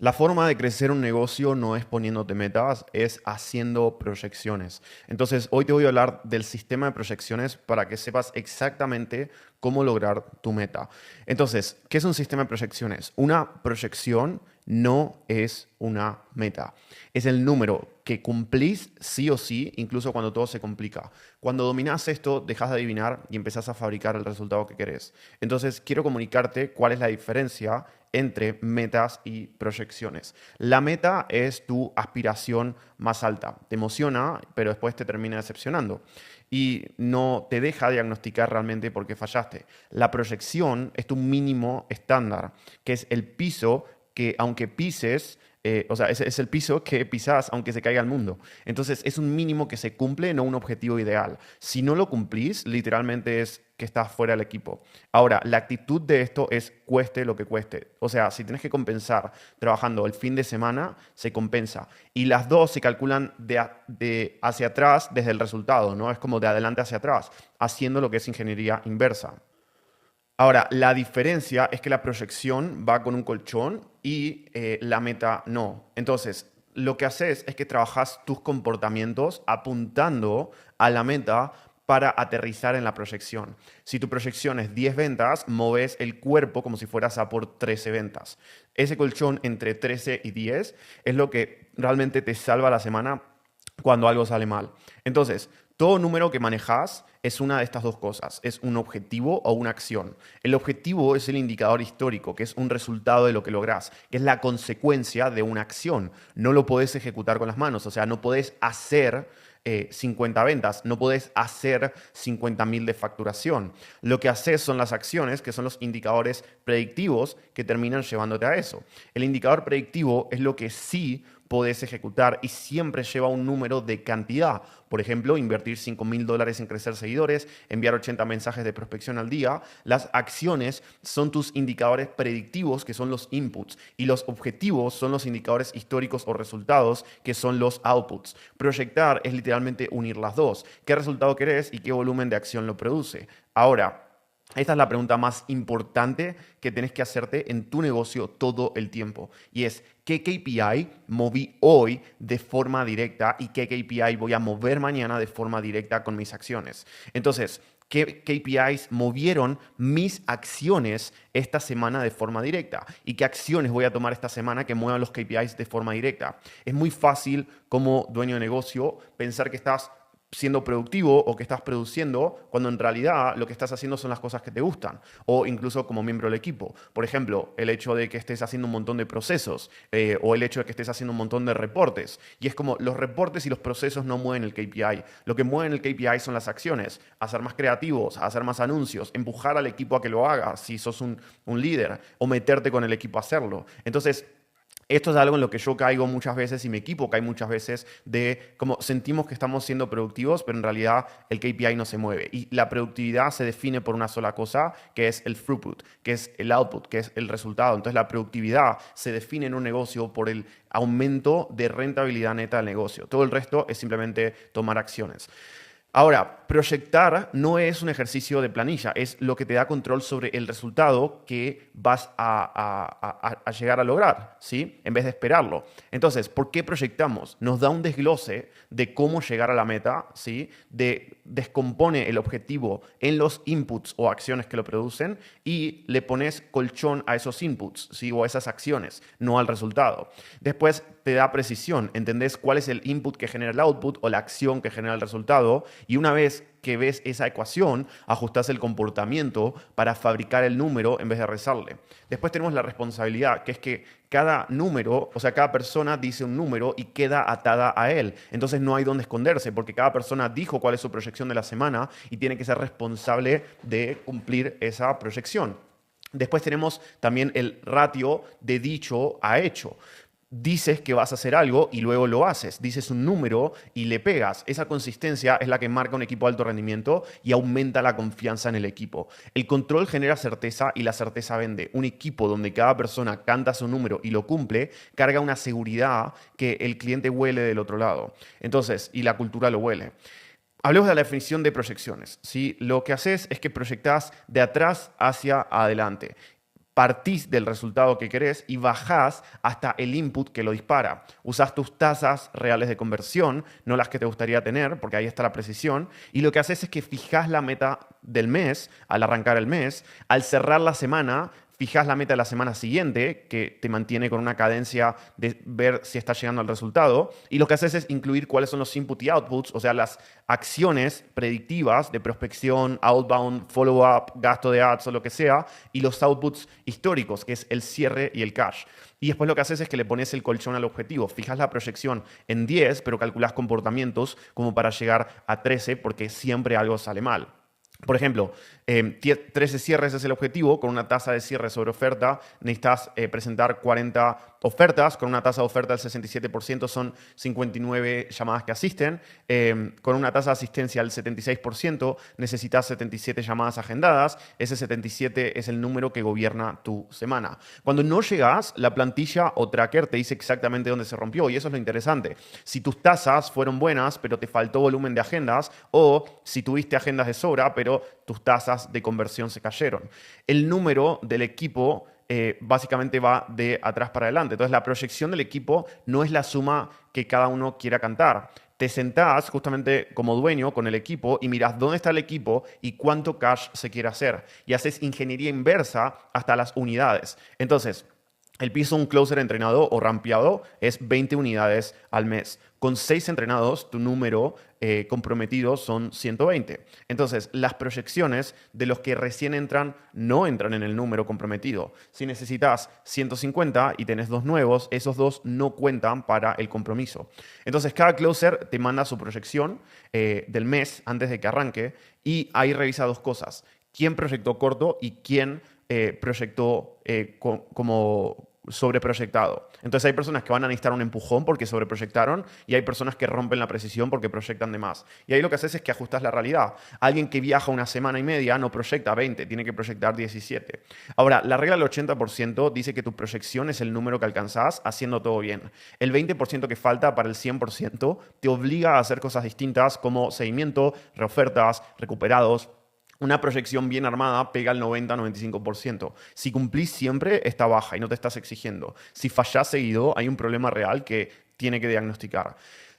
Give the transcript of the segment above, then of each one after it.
La forma de crecer un negocio no es poniéndote metas, es haciendo proyecciones. Entonces, hoy te voy a hablar del sistema de proyecciones para que sepas exactamente cómo lograr tu meta. Entonces, ¿qué es un sistema de proyecciones? Una proyección no es una meta. Es el número que cumplís sí o sí, incluso cuando todo se complica. Cuando dominás esto, dejas de adivinar y empezás a fabricar el resultado que querés. Entonces, quiero comunicarte cuál es la diferencia entre metas y proyecciones. La meta es tu aspiración más alta. Te emociona, pero después te termina decepcionando y no te deja diagnosticar realmente por qué fallaste. La proyección es tu mínimo estándar, que es el piso que aunque pises, o sea, es el piso que pisas aunque se caiga el mundo. Entonces es un mínimo que se cumple, no un objetivo ideal. Si no lo cumplís, literalmente es que estás fuera del equipo. Ahora, la actitud de esto es cueste lo que cueste. O sea, si tienes que compensar trabajando el fin de semana, se compensa. Y las dos se calculan de hacia atrás desde el resultado, ¿no? Es como de adelante hacia atrás, haciendo lo que es ingeniería inversa. Ahora, la diferencia es que la proyección va con un colchón y la meta no. Entonces, lo que haces es que trabajas tus comportamientos apuntando a la meta para aterrizar en la proyección. Si tu proyección es 10 ventas, moves el cuerpo como si fueras a por 13 ventas. Ese colchón entre 13 y 10 es lo que realmente te salva la semana cuando algo sale mal. Entonces, todo número que manejas es una de estas dos cosas, es un objetivo o una acción. El objetivo es el indicador histórico, que es un resultado de lo que lográs, que es la consecuencia de una acción. No lo podés ejecutar con las manos, o sea, no podés hacer 50 ventas, no podés hacer 50.000 de facturación. Lo que haces son las acciones, que son los indicadores predictivos que terminan llevándote a eso. El indicador predictivo es lo que sí podés ejecutar y siempre lleva un número de cantidad. Por ejemplo, invertir $5.000 en crecer seguidores, enviar 80 mensajes de prospección al día. Las acciones son tus indicadores predictivos, que son los inputs, y los objetivos son los indicadores históricos o resultados, que son los outputs. Proyectar es literalmente unir las dos. ¿Qué resultado querés y qué volumen de acción lo produce? Ahora, esta es la pregunta más importante que tienes que hacerte en tu negocio todo el tiempo. Y es, ¿qué KPI moví hoy de forma directa y qué KPI voy a mover mañana de forma directa con mis acciones? Entonces, ¿qué KPIs movieron mis acciones esta semana de forma directa? ¿Y qué acciones voy a tomar esta semana que muevan los KPIs de forma directa? Es muy fácil como dueño de negocio pensar que estás siendo productivo o que estás produciendo cuando en realidad lo que estás haciendo son las cosas que te gustan o incluso como miembro del equipo. Por ejemplo, el hecho de que estés haciendo un montón de procesos o el hecho de que estés haciendo un montón de reportes. Y es como los reportes y los procesos no mueven el KPI. Lo que mueven el KPI son las acciones. Hacer más creativos, hacer más anuncios, empujar al equipo a que lo haga si sos un líder o meterte con el equipo a hacerlo. Entonces, esto es algo en lo que yo caigo muchas veces y mi equipo cae muchas veces de como sentimos que estamos siendo productivos, pero en realidad el KPI no se mueve. Y la productividad se define por una sola cosa, que es el throughput, que es el output, que es el resultado. Entonces la productividad se define en un negocio por el aumento de rentabilidad neta del negocio. Todo el resto es simplemente tomar acciones. Ahora, proyectar no es un ejercicio de planilla, es lo que te da control sobre el resultado que vas a llegar a lograr, ¿sí? En vez de esperarlo. Entonces, ¿por qué proyectamos? Nos da un desglose de cómo llegar a la meta, ¿sí? Descompone el objetivo en los inputs o acciones que lo producen y le pones colchón a esos inputs, ¿sí? O a esas acciones, no al resultado. Después te da precisión, entendés cuál es el input que genera el output o la acción que genera el resultado y una vez que ves esa ecuación, ajustás el comportamiento para fabricar el número en vez de rezarle. Después tenemos la responsabilidad, que es que cada número, o sea, cada persona dice un número y queda atada a él. Entonces no hay dónde esconderse, porque cada persona dijo cuál es su proyección de la semana y tiene que ser responsable de cumplir esa proyección. Después tenemos también el ratio de dicho a hecho. Dices que vas a hacer algo y luego lo haces. Dices un número y le pegas. Esa consistencia es la que marca un equipo de alto rendimiento y aumenta la confianza en el equipo. El control genera certeza y la certeza vende. Un equipo donde cada persona canta su número y lo cumple, carga una seguridad que el cliente huele del otro lado. Entonces, y la cultura lo huele. Hablemos de la definición de proyecciones, ¿sí? Lo que haces es que proyectas de atrás hacia adelante. partís del resultado que querés y bajás hasta el input que lo dispara. Usás tus tasas reales de conversión, no las que te gustaría tener, porque ahí está la precisión. Y lo que haces es que fijás la meta del mes al arrancar el mes. Al cerrar la semana, fijas la meta de la semana siguiente, que te mantiene con una cadencia de ver si estás llegando al resultado. Y lo que haces es incluir cuáles son los inputs y outputs, o sea, las acciones predictivas de prospección, outbound, follow-up, gasto de ads o lo que sea, y los outputs históricos, que es el cierre y el cash. Y después lo que haces es que le pones el colchón al objetivo. Fijas la proyección en 10, pero calculas comportamientos como para llegar a 13, porque siempre algo sale mal. Por ejemplo, 13 cierres es el objetivo, con una tasa de cierre sobre oferta necesitas presentar 40 ofertas, con una tasa de oferta del 67% son 59 llamadas que asisten, con una tasa de asistencia del 76% necesitas 77 llamadas agendadas, ese 77 es el número que gobierna tu semana. Cuando no llegas, la plantilla o tracker te dice exactamente dónde se rompió y eso es lo interesante. Si tus tasas fueron buenas, pero te faltó volumen de agendas, o si tuviste agendas de sobra, pero tus tasas de conversión se cayeron. El número del equipo básicamente va de atrás para adelante. Entonces, la proyección del equipo no es la suma que cada uno quiera cantar. Te sentás justamente como dueño con el equipo y mirás dónde está el equipo y cuánto cash se quiere hacer. Y haces ingeniería inversa hasta las unidades. Entonces, el piso de un closer entrenado o rampeado es 20 unidades al mes. Con 6 entrenados, tu número comprometido son 120. Entonces, las proyecciones de los que recién entran no entran en el número comprometido. Si necesitas 150 y tenés 2 nuevos, esos 2 no cuentan para el compromiso. Entonces, cada closer te manda su proyección del mes antes de que arranque y ahí revisa 2 cosas. ¿Quién proyectó corto y quién proyectó como sobreproyectado? Entonces hay personas que van a necesitar un empujón porque sobreproyectaron y hay personas que rompen la precisión porque proyectan de más. Y ahí lo que haces es que ajustas la realidad. Alguien que viaja una semana y media no proyecta 20, tiene que proyectar 17. Ahora, la regla del 80% dice que tu proyección es el número que alcanzás haciendo todo bien. El 20% que falta para el 100% te obliga a hacer cosas distintas como seguimiento, reofertas, recuperados. Una proyección bien armada pega al 90-95%. Si cumplís siempre, está baja y no te estás exigiendo. Si fallás seguido, hay un problema real que tiene que diagnosticar.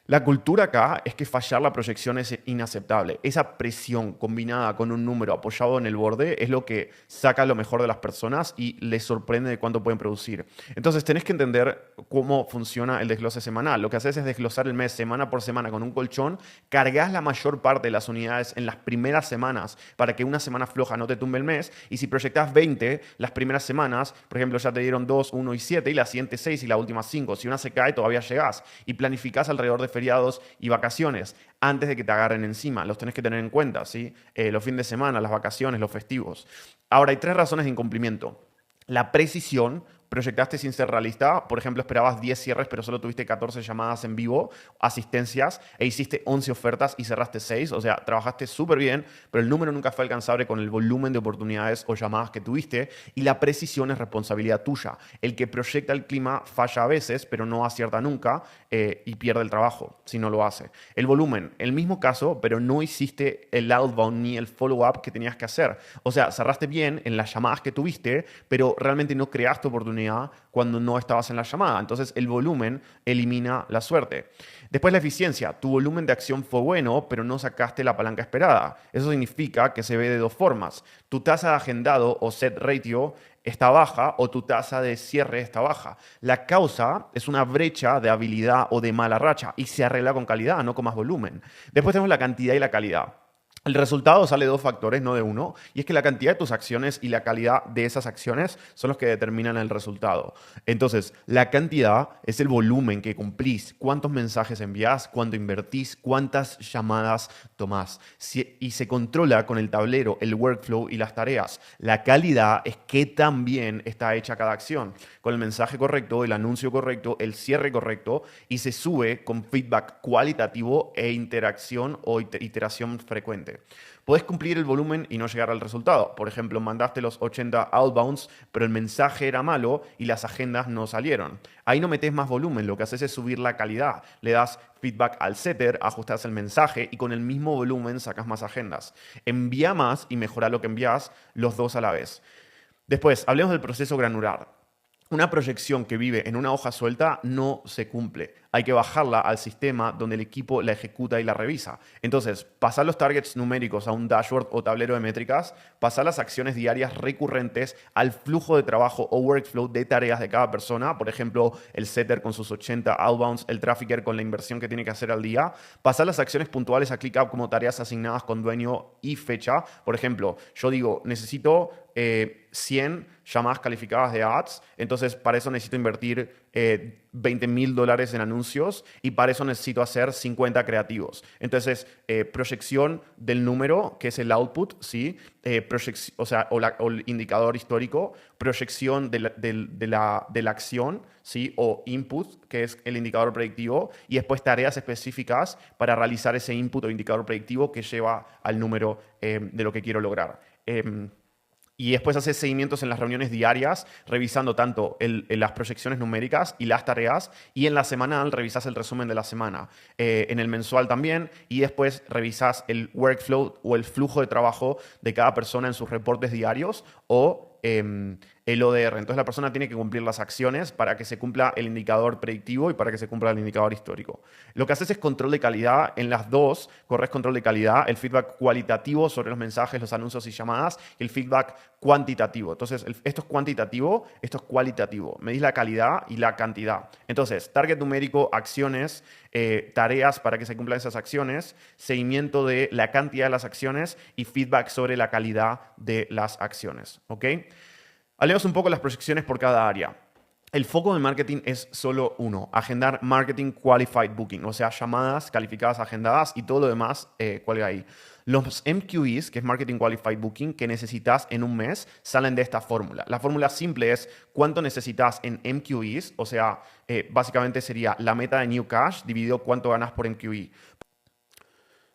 La cultura acá es que fallar la proyección es inaceptable. Esa presión combinada con un número apoyado en el borde es lo que saca lo mejor de las personas y les sorprende de cuánto pueden producir. Entonces tenés que entender cómo funciona el desglose semanal. Lo que haces es desglosar el mes semana por semana con un colchón, cargas la mayor parte de las unidades en las primeras semanas para que una semana floja no te tumbe el mes y si proyectas 20 las primeras semanas, por ejemplo ya te dieron 2, 1 y 7 y la siguiente 6 y la última 5. Si una se cae todavía llegás y planificás alrededor de feriados y vacaciones antes de que te agarren encima. Los tenés que tener en cuenta, ¿sí? Los fines de semana, las vacaciones, los festivos. Ahora, hay 3 razones de incumplimiento. La precisión. Proyectaste sin ser realista, por ejemplo, esperabas 10 cierres, pero solo tuviste 14 llamadas en vivo, asistencias, e hiciste 11 ofertas y cerraste 6. O sea, trabajaste súper bien, pero el número nunca fue alcanzable con el volumen de oportunidades o llamadas que tuviste. Y la precisión es responsabilidad tuya. El que proyecta el clima falla a veces, pero no acierta nunca y pierde el trabajo si no lo hace. El volumen, el mismo caso, pero no hiciste el outbound ni el follow-up que tenías que hacer. O sea, cerraste bien en las llamadas que tuviste, pero realmente no creaste oportunidades cuando no estabas en la llamada. Entonces el volumen elimina la suerte. Después la eficiencia. Tu volumen de acción fue bueno, pero no sacaste la palanca esperada. Eso significa que se ve de 2 formas. Tu tasa de agendado o set ratio está baja o tu tasa de cierre está baja. La causa es una brecha de habilidad o de mala racha y se arregla con calidad, no con más volumen. Después tenemos la cantidad y la calidad. El resultado sale de 2 factores, no de uno, y es que la cantidad de tus acciones y la calidad de esas acciones son los que determinan el resultado. Entonces, la cantidad es el volumen que cumplís, cuántos mensajes envías, cuánto invertís, cuántas llamadas tomás. Y se controla con el tablero, el workflow y las tareas. La calidad es qué tan bien está hecha cada acción, con el mensaje correcto, el anuncio correcto, el cierre correcto, y se sube con feedback cualitativo e interacción o iteración frecuente. Podés cumplir el volumen y no llegar al resultado. Por ejemplo, mandaste los 80 outbounds, pero el mensaje era malo y las agendas no salieron. Ahí no metés más volumen, lo que haces es subir la calidad. Le das feedback al setter, ajustás el mensaje y con el mismo volumen sacas más agendas. Envía más y mejora lo que envías, los 2 a la vez. Después, hablemos del proceso granular. Una proyección que vive en una hoja suelta no se cumple. Hay que bajarla al sistema donde el equipo la ejecuta y la revisa. Entonces, pasar los targets numéricos a un dashboard o tablero de métricas, pasar las acciones diarias recurrentes al flujo de trabajo o workflow de tareas de cada persona. Por ejemplo, el setter con sus 80 outbounds, el trafficker con la inversión que tiene que hacer al día. Pasar las acciones puntuales a ClickUp como tareas asignadas con dueño y fecha. Por ejemplo, yo digo, necesito 100 llamadas calificadas de ads, entonces para eso necesito invertir $20,000 en anuncios y para eso necesito hacer 50 creativos. Entonces, proyección del número, que es el output, ¿sí? O el indicador histórico, proyección de la acción, ¿sí? O input, que es el indicador predictivo, y después tareas específicas para realizar ese input o indicador predictivo que lleva al número de lo que quiero lograr. Y después haces seguimientos en las reuniones diarias, revisando tanto las proyecciones numéricas y las tareas. Y en la semanal revisas el resumen de la semana. En el mensual también. Y después revisas el workflow o el flujo de trabajo de cada persona en sus reportes diarios o el ODR. Entonces la persona tiene que cumplir las acciones para que se cumpla el indicador predictivo y para que se cumpla el indicador histórico. Lo que haces es control de calidad. En las dos corres control de calidad, el feedback cualitativo sobre los mensajes, los anuncios y llamadas, y el feedback cuantitativo. Entonces, esto es cuantitativo, esto es cualitativo. Medís la calidad y la cantidad. Entonces, target numérico, acciones, tareas para que se cumplan esas acciones, seguimiento de la cantidad de las acciones y feedback sobre la calidad de las acciones. ¿Ok? Hablemos un poco de las proyecciones por cada área. El foco del marketing es solo uno, agendar Marketing Qualified Booking, o sea, llamadas calificadas agendadas y todo lo demás cuelga ahí. Los MQEs, que es Marketing Qualified Booking, que necesitas en un mes, salen de esta fórmula. La fórmula simple es cuánto necesitas en MQEs, o sea, básicamente sería la meta de New Cash dividido cuánto ganas por MQE.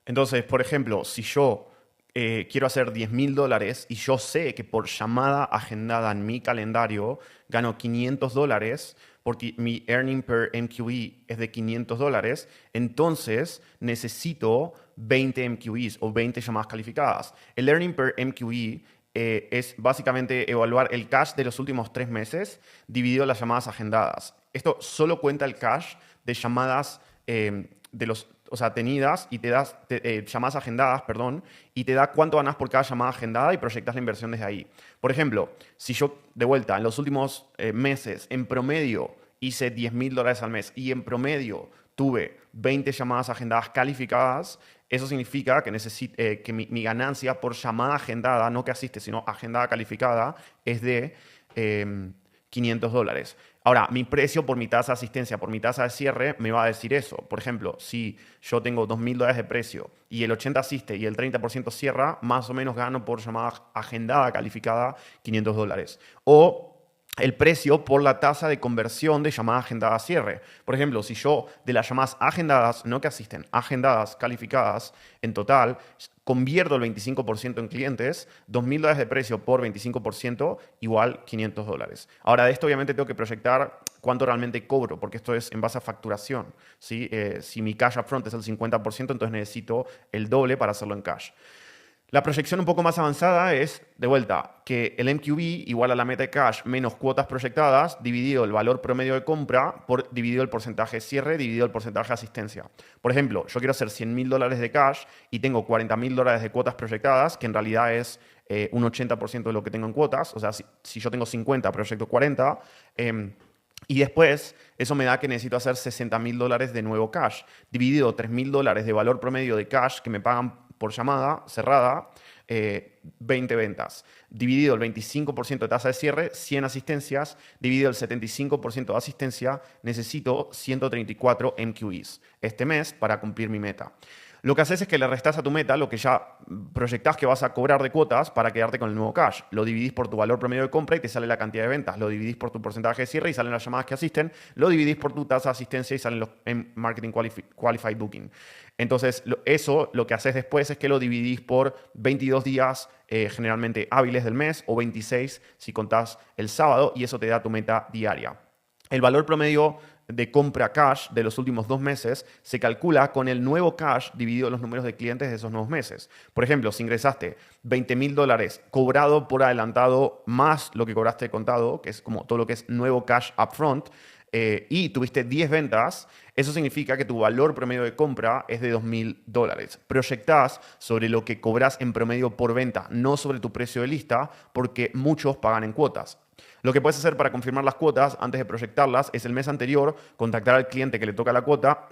Entonces, por ejemplo, si yo quiero hacer $10,000 y yo sé que por llamada agendada en mi calendario gano $500 porque mi earning per MQE es de $500, entonces necesito 20 MQEs o 20 llamadas calificadas. El earning per MQE es básicamente evaluar el cash de los últimos 3 meses dividido las llamadas agendadas. Esto solo cuenta el cash de llamadas tenidas y te das llamadas agendadas, perdón, y te da cuánto ganas por cada llamada agendada y proyectas la inversión desde ahí. Por ejemplo, si yo, de vuelta, en los últimos meses, en promedio, hice $10,000 al mes y en promedio tuve 20 llamadas agendadas calificadas, eso significa que mi ganancia por llamada agendada, no que asiste, sino agendada calificada, es de $500. Ahora, mi precio por mi tasa de asistencia, por mi tasa de cierre, me va a decir eso. Por ejemplo, si yo tengo $2,000 de precio y el 80% asiste y el 30% cierra, más o menos gano por llamada agendada calificada $500. O el precio por la tasa de conversión de llamada agendada a cierre. Por ejemplo, si yo de las llamadas agendadas, no que asisten, agendadas, calificadas, en total, convierto el 25% en clientes, $2,000 de precio por 25% igual $500. Ahora, de esto obviamente tengo que proyectar cuánto realmente cobro, porque esto es en base a facturación, ¿sí? Si mi cash upfront es el 50%, entonces necesito el doble para hacerlo en cash. La proyección un poco más avanzada es, de vuelta, que el MQB igual a la meta de cash menos cuotas proyectadas dividido el valor promedio de compra dividido el porcentaje de cierre dividido el porcentaje de asistencia. Por ejemplo, yo quiero hacer $100,000 de cash y tengo $40,000 de cuotas proyectadas, que en realidad es un 80% de lo que tengo en cuotas. O sea, si yo tengo 50, proyecto 40. Y después, eso me da que necesito hacer $60,000 de nuevo cash, dividido $3,000 de valor promedio de cash que me pagan por llamada cerrada, 20 ventas. Dividido el 25% de tasa de cierre, 100 asistencias. Dividido el 75% de asistencia, necesito 134 MQEs este mes para cumplir mi meta. Lo que haces es que le restás a tu meta lo que ya proyectás que vas a cobrar de cuotas para quedarte con el nuevo cash. Lo dividís por tu valor promedio de compra y te sale la cantidad de ventas. Lo dividís por tu porcentaje de cierre y salen las llamadas que asisten. Lo dividís por tu tasa de asistencia y salen los en Marketing Qualified Booking. Entonces, eso lo que haces después es que lo dividís por 22 días generalmente hábiles del mes o 26 si contás el sábado y eso te da tu meta diaria. El valor promedio de compra cash de los últimos 2 meses se calcula con el nuevo cash dividido los números de clientes de esos nuevos meses. Por ejemplo, si ingresaste $20,000 cobrado por adelantado más lo que cobraste de contado, que es como todo lo que es nuevo cash upfront, y tuviste 10 ventas, eso significa que tu valor promedio de compra es de $2,000. Proyectás sobre lo que cobras en promedio por venta, no sobre tu precio de lista, porque muchos pagan en cuotas. Lo que puedes hacer para confirmar las cuotas antes de proyectarlas es el mes anterior contactar al cliente que le toca la cuota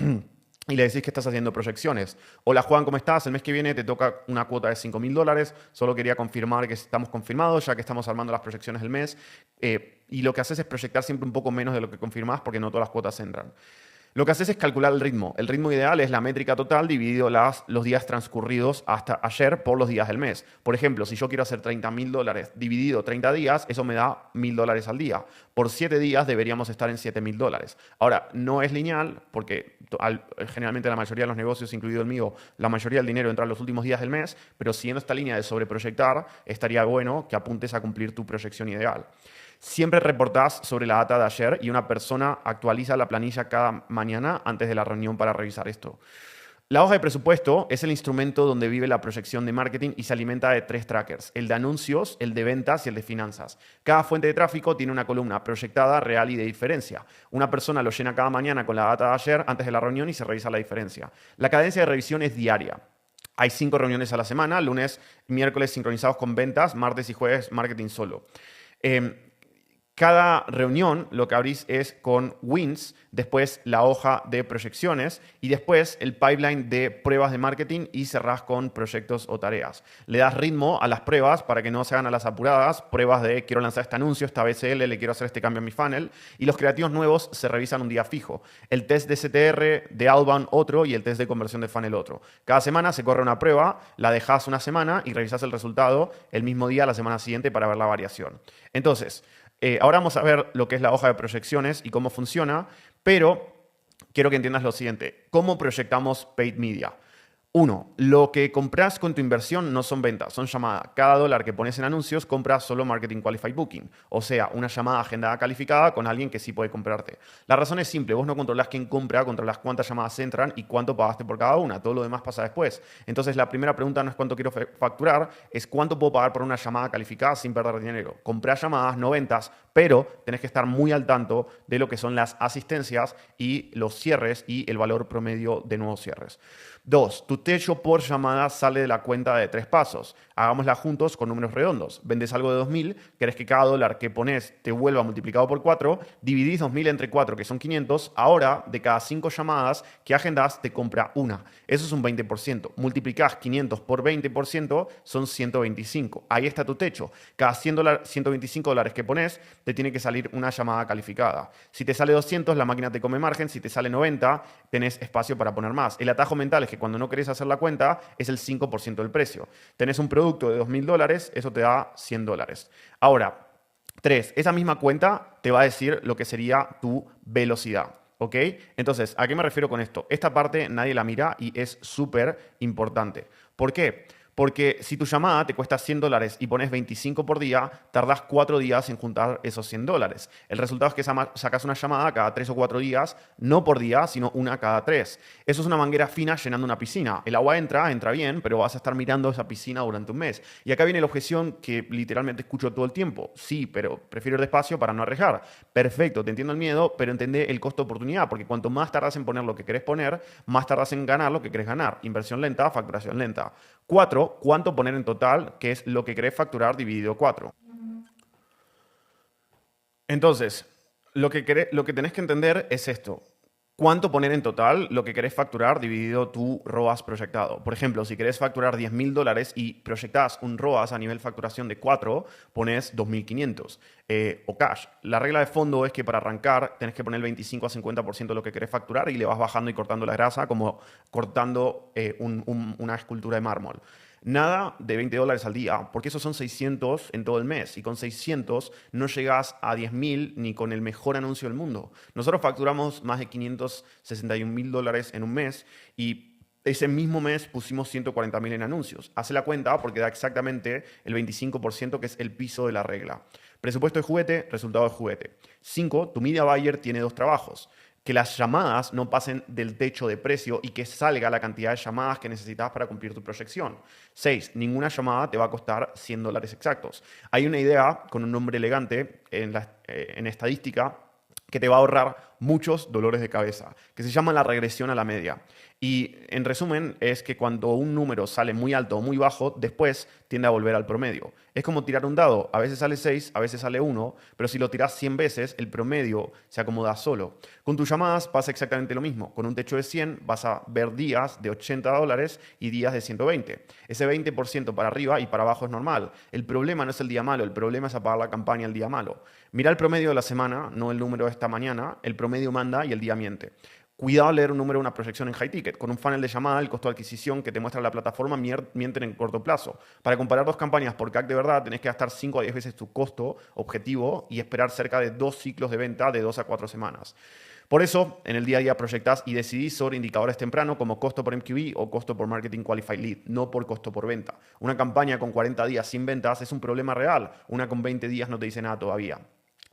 y le decís que estás haciendo proyecciones. Hola Juan, ¿cómo estás? El mes que viene te toca una cuota de $5,000. Solo quería confirmar que estamos confirmados ya que estamos armando las proyecciones del mes. Y lo que haces es proyectar siempre un poco menos de lo que confirmás porque no todas las cuotas entran. Lo que haces es calcular el ritmo. El ritmo ideal es la métrica total dividido los días transcurridos hasta ayer por los días del mes. Por ejemplo, si yo quiero hacer $30,000 dividido 30 días, eso me da $1,000 al día. Por 7 días deberíamos estar en $7,000. Ahora, no es lineal porque generalmente la mayoría de los negocios, incluido el mío, la mayoría del dinero entra en los últimos días del mes, pero siguiendo esta línea de sobreproyectar, estaría bueno que apuntes a cumplir tu proyección ideal. Siempre reportás sobre la data de ayer y una persona actualiza la planilla cada mañana antes de la reunión para revisar esto. La hoja de presupuesto es el instrumento donde vive la proyección de marketing y se alimenta de 3 trackers, el de anuncios, el de ventas y el de finanzas. Cada fuente de tráfico tiene una columna proyectada, real y de diferencia. Una persona lo llena cada mañana con la data de ayer antes de la reunión y se revisa la diferencia. La cadencia de revisión es diaria. Hay 5 reuniones a la semana, lunes, miércoles sincronizados con ventas, martes y jueves marketing solo. Cada reunión lo que abrís es con wins, después la hoja de proyecciones y después el pipeline de pruebas de marketing y cerrás con proyectos o tareas. Le das ritmo a las pruebas para que no se hagan a las apuradas, pruebas de quiero lanzar este anuncio, esta BCL, le quiero hacer este cambio en mi funnel, y los creativos nuevos se revisan un día fijo. El test de CTR de outbound otro y el test de conversión de funnel otro. Cada semana se corre una prueba, la dejas una semana y revisas el resultado el mismo día la semana siguiente para ver la variación. Entonces, ahora vamos a ver lo que es la hoja de proyecciones y cómo funciona, pero quiero que entiendas lo siguiente. ¿Cómo proyectamos paid media? 1. Lo que compras con tu inversión no son ventas, son llamadas. Cada dólar que pones en anuncios compras solo Marketing Qualified Booking. O sea, una llamada agendada calificada con alguien que sí puede comprarte. La razón es simple, vos no controlás quién compra, controlás cuántas llamadas entran y cuánto pagaste por cada una. Todo lo demás pasa después. Entonces, la primera pregunta no es cuánto quiero facturar, es cuánto puedo pagar por una llamada calificada sin perder dinero. Comprás llamadas, no ventas, pero tenés que estar muy al tanto de lo que son las asistencias y los cierres y el valor promedio de nuevos cierres. 2. Tu techo por llamada sale de la cuenta de 3 pasos. Hagámosla juntos con números redondos. Vendes algo de 2,000, querés que cada dólar que pones te vuelva multiplicado por 4, dividís 2,000 entre 4, que son 500. Ahora, de cada 5 llamadas que agendás, te compra una. Eso es un 20%. Multiplicás 500 por 20%, son 125. Ahí está tu techo. Cada $125 que pones, te tiene que salir una llamada calificada. Si te sale 200, la máquina te come margen. Si te sale 90, tenés espacio para poner más. El atajo mental es que cuando no querés hacer la cuenta, es el 5% del precio. Tenés un producto de $2,000, eso te da $100. Ahora, 3. Esa misma cuenta te va a decir lo que sería tu velocidad. ¿Ok? Entonces, ¿a qué me refiero con esto? Esta parte nadie la mira y es súper importante. ¿Por qué? Porque si tu llamada te cuesta $100 y pones 25 por día, tardás 4 días en juntar esos $100. El resultado es que sacas una llamada cada 3 o 4 días, no por día, sino una cada 3. Eso es una manguera fina llenando una piscina. El agua entra bien, pero vas a estar mirando esa piscina durante un mes. Y acá viene la objeción que literalmente escucho todo el tiempo. Sí, pero prefiero ir despacio para no arriesgar. Perfecto, te entiendo el miedo, pero entendé el costo de oportunidad, porque cuanto más tardas en poner lo que querés poner, más tardas en ganar lo que querés ganar. Inversión lenta, facturación lenta. 4. ¿Cuánto poner en total? Que es lo que querés facturar dividido 4. Entonces, lo que tenés que entender es esto. ¿Cuánto poner en total lo que querés facturar dividido tu ROAS proyectado? Por ejemplo, si querés facturar $10,000 y proyectás un ROAS a nivel facturación de 4, pones 2,500 o cash. La regla de fondo es que para arrancar tenés que poner el 25 a 50% de lo que querés facturar y le vas bajando y cortando la grasa como cortando una escultura de mármol. Nada de $20 al día, porque esos son 600 en todo el mes. Y con 600 no llegas a 10,000 ni con el mejor anuncio del mundo. Nosotros facturamos más de $561,000 en un mes y ese mismo mes pusimos 140,000 en anuncios. Hace la cuenta porque da exactamente el 25% que es el piso de la regla. Presupuesto de juguete, resultado de juguete. 5, tu media buyer tiene dos trabajos. Que las llamadas no pasen del techo de precio y que salga la cantidad de llamadas que necesitas para cumplir tu proyección. 6, ninguna llamada te va a costar $100 exactos. Hay una idea con un nombre elegante en estadística que te va a ahorrar muchos dolores de cabeza, que se llama la regresión a la media. Y en resumen es que cuando un número sale muy alto o muy bajo, después tiende a volver al promedio. Es como tirar un dado, a veces sale 6, a veces sale 1, pero si lo tiras 100 veces, el promedio se acomoda solo. Con tus llamadas pasa exactamente lo mismo. Con un techo de 100 vas a ver días de $80 y días de 120. Ese 20% para arriba y para abajo es normal. El problema no es el día malo, el problema es apagar la campaña el día malo. Mira el promedio de la semana, no el número de esta mañana, el promedio manda y el día miente. Cuidado al leer un número, una proyección en high ticket. Con un funnel de llamada, el costo de adquisición que te muestra la plataforma mienten en corto plazo. Para comparar dos campañas por CAC de verdad, tenés que gastar 5 a 10 veces tu costo objetivo y esperar cerca de 2 ciclos de venta de 2 a 4 semanas. Por eso, en el día a día proyectás y decidís sobre indicadores temprano como costo por MQB o costo por Marketing Qualified Lead, no por costo por venta. Una campaña con 40 días sin ventas es un problema real. Una con 20 días no te dice nada todavía.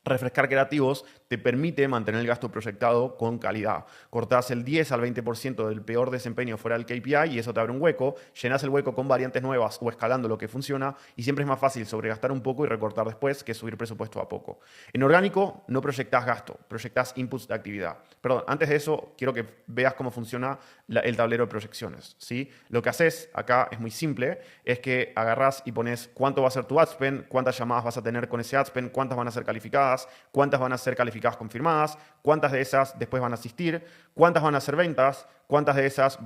Refrescar creativos te permite mantener el gasto proyectado con calidad. Cortás el 10 al 20% del peor desempeño fuera del KPI y eso te abre un hueco. Llenás el hueco con variantes nuevas o escalando lo que funciona y siempre es más fácil sobregastar un poco y recortar después que subir presupuesto a poco. En orgánico no proyectás gasto, proyectás inputs de actividad. Perdón, antes de eso quiero que veas cómo funciona el tablero de proyecciones, ¿sí? Lo que haces acá es muy simple, es que agarrás y pones cuánto va a ser tu ad spend, cuántas llamadas vas a tener con ese ad spend, cuántas van a ser calificadas, cuántas van a ser calificadas confirmadas, cuántas de esas después van a asistir, cuántas van a ser ventas, cuántas de esas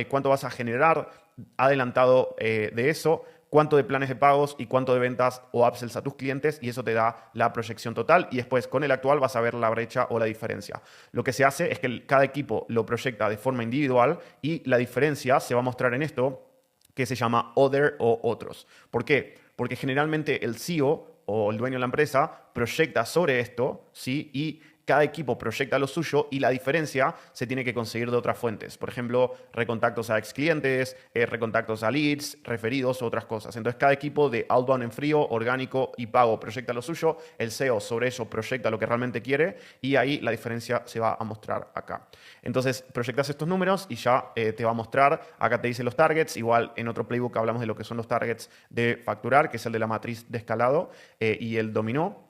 cuánto vas a generar adelantado de eso, cuánto de planes de pagos y cuánto de ventas o upsells a tus clientes y eso te da la proyección total y después con el actual vas a ver la brecha o la diferencia. Lo que se hace es que cada equipo lo proyecta de forma individual y la diferencia se va a mostrar en esto que se llama Other o Otros. ¿Por qué? Porque generalmente el CEO o el dueño de la empresa proyecta sobre esto, ¿sí? Y cada equipo proyecta lo suyo y la diferencia se tiene que conseguir de otras fuentes. Por ejemplo, recontactos a ex clientes, recontactos a leads, referidos o otras cosas. Entonces, cada equipo de outbound en frío, orgánico y pago proyecta lo suyo. El SEO sobre eso proyecta lo que realmente quiere y ahí la diferencia se va a mostrar acá. Entonces, proyectas estos números y ya te va a mostrar. Acá te dice los targets. Igual en otro playbook hablamos de lo que son los targets de facturar, que es el de la matriz de escalado y el dominó.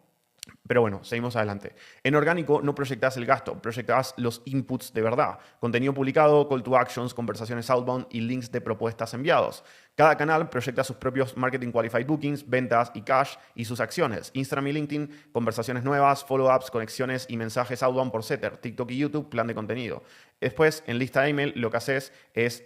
Pero bueno, seguimos adelante. En orgánico no proyectas el gasto, proyectas los inputs de verdad. Contenido publicado, call to actions, conversaciones outbound y links de propuestas enviados. Cada canal proyecta sus propios Marketing Qualified Bookings, ventas y cash y sus acciones. Instagram y LinkedIn, conversaciones nuevas, follow-ups, conexiones y mensajes outbound por setter. TikTok y YouTube, plan de contenido. Después, en lista de email, lo que haces es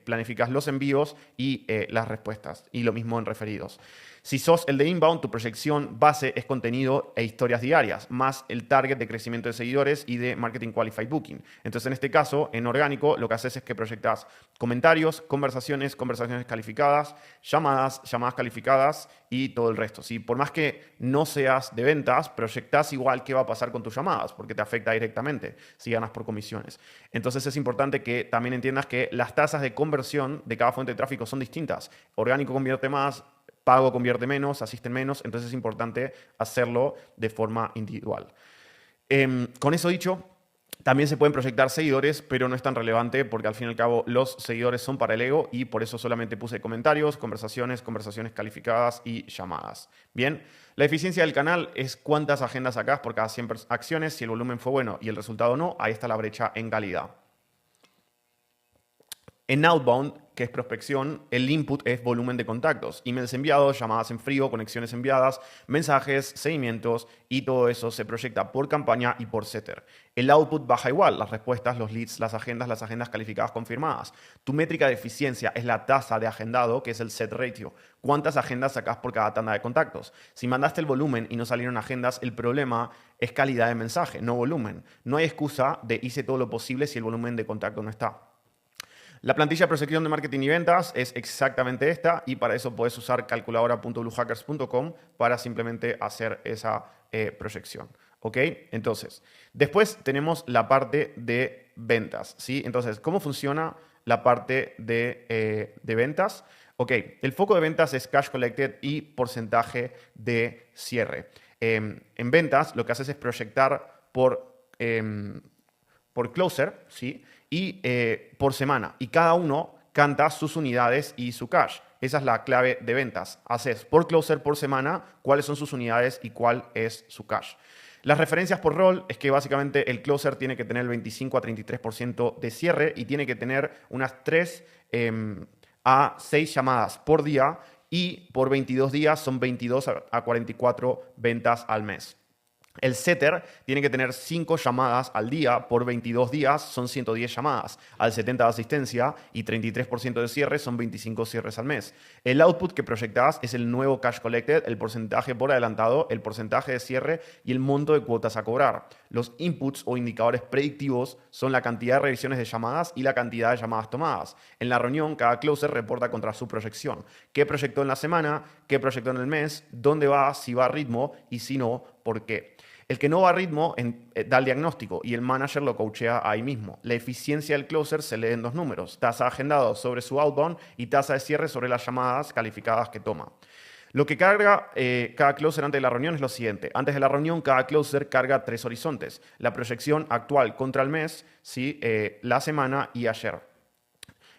planificas los envíos y las respuestas. Y lo mismo en referidos. Si sos el de inbound, tu proyección base es contenido e historias diarias, más el target de crecimiento de seguidores y de Marketing Qualified Booking. Entonces, en este caso, en orgánico, lo que haces es que proyectas comentarios, conversaciones calificadas, llamadas calificadas y todo el resto. ¿Sí? Por más que no seas de ventas, proyectas igual qué va a pasar con tus llamadas, porque te afecta directamente si ganas por comisiones. Entonces, es importante que también entiendas que las tasas de conversión de cada fuente de tráfico son distintas. Orgánico convierte más, pago convierte menos, asisten menos, entonces es importante hacerlo de forma individual. Con eso dicho, también se pueden proyectar seguidores, pero no es tan relevante porque al fin y al cabo los seguidores son para el ego y por eso solamente puse comentarios, conversaciones calificadas y llamadas. Bien, la eficiencia del canal es cuántas agendas sacás por cada 100 acciones. Si el volumen fue bueno y el resultado no, ahí está la brecha en calidad. En outbound, que es prospección, el input es volumen de contactos, emails enviados, llamadas en frío, conexiones enviadas, mensajes, seguimientos y todo eso se proyecta por campaña y por setter. El output baja igual, las respuestas, los leads, las agendas calificadas confirmadas. Tu métrica de eficiencia es la tasa de agendado, que es el set ratio. ¿Cuántas agendas sacás por cada tanda de contactos? Si mandaste el volumen y no salieron agendas, el problema es calidad de mensaje, no volumen. No hay excusa de hice todo lo posible si el volumen de contacto no está. La plantilla de proyección de marketing y ventas es exactamente esta y para eso puedes usar calculadora.bluehackers.com para simplemente hacer esa proyección. ¿Ok? Entonces, después tenemos la parte de ventas. ¿Sí? Entonces, ¿cómo funciona la parte de ventas? Ok, el foco de ventas es cash collected y porcentaje de cierre. en ventas, lo que haces es proyectar por closer, ¿sí? Y por semana. Y cada uno canta sus unidades y su cash. Esa es la clave de ventas. Haces por closer por semana cuáles son sus unidades y cuál es su cash. Las referencias por rol es que básicamente el closer tiene que tener el 25 a 33% de cierre y tiene que tener unas 3 a 6 llamadas por día y por 22 días son 22 a 44 ventas al mes. El setter tiene que tener 5 llamadas al día por 22 días, son 110 llamadas. Al 70 de asistencia y 33% de cierre son 25 cierres al mes. El output que proyectas es el nuevo cash collected, el porcentaje por adelantado, el porcentaje de cierre y el monto de cuotas a cobrar. Los inputs o indicadores predictivos son la cantidad de revisiones de llamadas y la cantidad de llamadas tomadas. En la reunión, cada closer reporta contra su proyección. ¿Qué proyectó en la semana? ¿Qué proyectó en el mes? ¿Dónde va? Si va a ritmo y si no, ¿por qué? El que no va a ritmo da el diagnóstico y el manager lo coachea ahí mismo. La eficiencia del closer se lee en 2 números: tasa de agendado sobre su outbound y tasa de cierre sobre las llamadas calificadas que toma. Lo que carga cada closer antes de la reunión es lo siguiente. Antes de la reunión, cada closer carga 3 horizontes: la proyección actual contra el mes, ¿sí? La semana y ayer.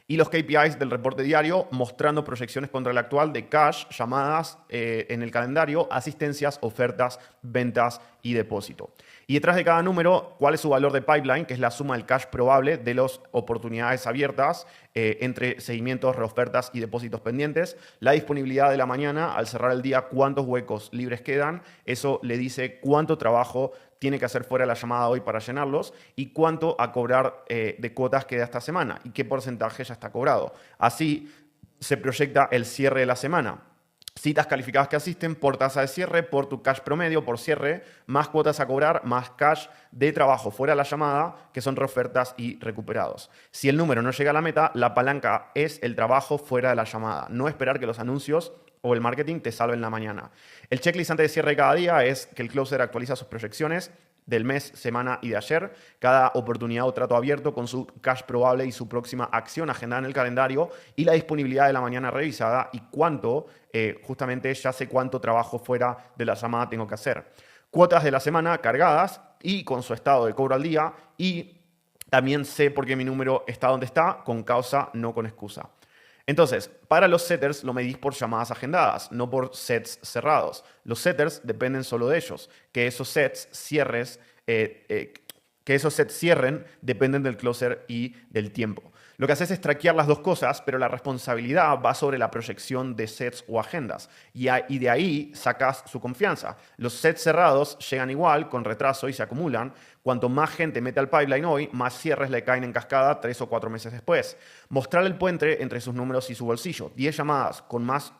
Y los KPIs del reporte diario mostrando proyecciones contra el actual de cash, llamadas en el calendario, asistencias, ofertas, ventas y depósito. Y detrás de cada número, cuál es su valor de pipeline, que es la suma del cash probable de las oportunidades abiertas entre seguimientos, reofertas y depósitos pendientes. La disponibilidad de la mañana, al cerrar el día, cuántos huecos libres quedan. Eso le dice cuánto trabajo tiene que hacer fuera de la llamada hoy para llenarlos y cuánto a cobrar de cuotas queda esta semana y qué porcentaje ya está cobrado. Así se proyecta el cierre de la semana. Citas calificadas que asisten por tasa de cierre, por tu cash promedio, por cierre, más cuotas a cobrar, más cash de trabajo fuera de la llamada, que son reofertas y recuperados. Si el número no llega a la meta, la palanca es el trabajo fuera de la llamada. No esperar que los anuncios o el marketing te salven la mañana. El checklist antes de cierre de cada día es que el closer actualiza sus proyecciones del mes, semana y de ayer, cada oportunidad o trato abierto con su cash probable y su próxima acción agendada en el calendario y la disponibilidad de la mañana revisada y cuánto, justamente ya sé cuánto trabajo fuera de la llamada tengo que hacer. Cuotas de la semana cargadas y con su estado de cobro al día y también sé por qué mi número está donde está, con causa, no con excusa. Entonces, para los setters lo medís por llamadas agendadas, no por sets cerrados. Los setters dependen solo de ellos, que esos sets cierren dependen del closer y del tiempo. Lo que haces es traquear las dos cosas, pero la responsabilidad va sobre la proyección de sets o agendas. Y de ahí sacas su confianza. Los sets cerrados llegan igual, con retraso y se acumulan. Cuanto más gente mete al pipeline hoy, más cierres le caen en cascada 3 o 4 meses después. Mostrar el puente entre sus números y su bolsillo. 10 llamadas con más...